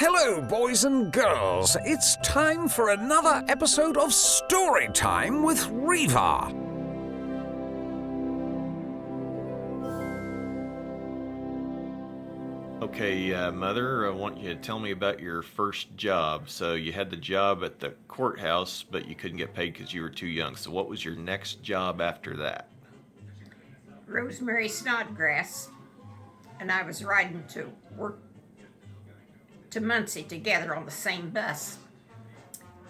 Hello, boys and girls. It's time for another episode of Story Time with Reva. Okay, Mother, I want you to tell me about your first job. So you had the job at the courthouse, but you couldn't get paid because you were too young. So what was your next job after that? Rosemary Snodgrass and I was riding to work to Muncie together on the same bus.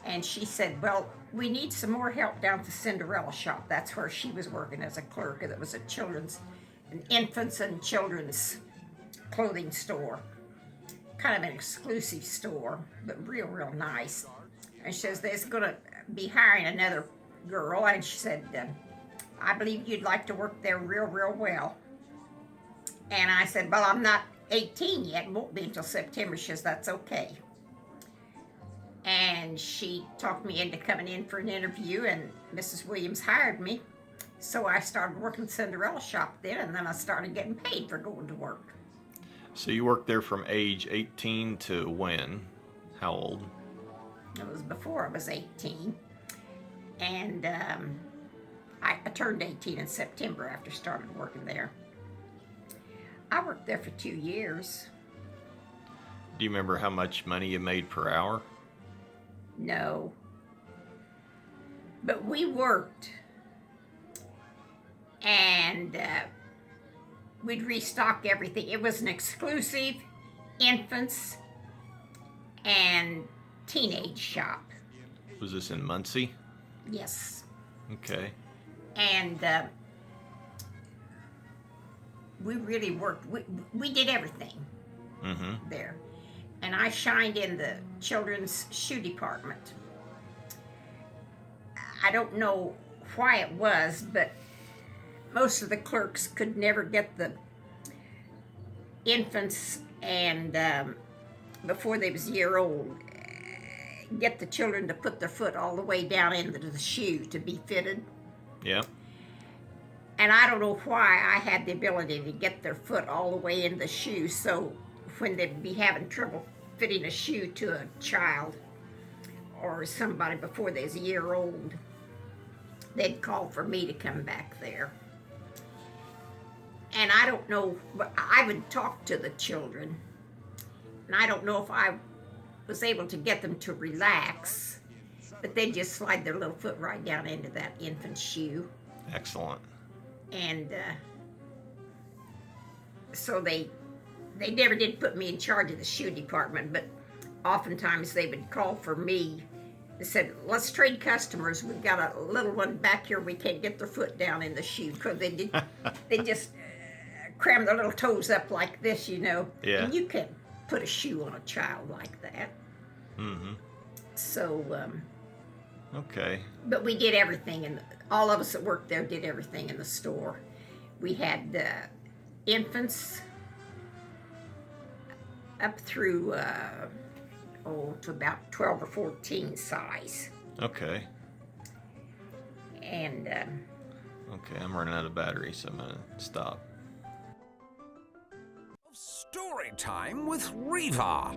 And she said, well, we need some more help down at the Cinderella shop. That's where she was working as a clerk. It was an infants and children's clothing store. Kind of an exclusive store, but real nice. And she says, they're going to be hiring another girl. And she said, I believe you'd like to work there real well. And I said, well, I'm not 18 yet. It won't be until September. She says, that's okay. And she talked me into coming in for an interview, and Mrs. Williams hired me. So I started working Cinderella shop then, and then I started getting paid for going to work. So you worked there from age 18 to when? How old? It was before I was 18. And I turned 18 in September after started working there. I worked there for 2 years. Do you remember how much money you made per hour? No. But we worked. And we'd restock everything. It was an exclusive infants and teenage shop. Was this in Muncie? Yes. Okay. And we really worked. We did everything there. And I shined in the children's shoe department. I don't know why it was, but most of the clerks could never get the infants and before they was a year old, get the children to put their foot all the way down into the shoe to be fitted. Yeah. And I don't know why I had the ability to get their foot all the way in the shoe, so when they'd be having trouble fitting a shoe to a child or somebody before they was a year old, they'd call for me to come back there. And I don't know, but I would talk to the children, and I don't know if I was able to get them to relax, but they'd just slide their little foot right down into that infant shoe. Excellent. And so they never did put me in charge of the shoe department, but oftentimes they would call for me. They said, let's trade customers. We've got a little one back here. We can't get their foot down in the shoe, because they just cram their little toes up like this, you know. Yeah. And you can't put a shoe on a child like that. Mm-hmm. So, okay. but we did everything, and all of us that worked there did everything in the store. We had infants up through, to about 12 or 14 size. Okay. And, Okay, I'm running out of battery, so I'm going to stop. Story Time with Reva.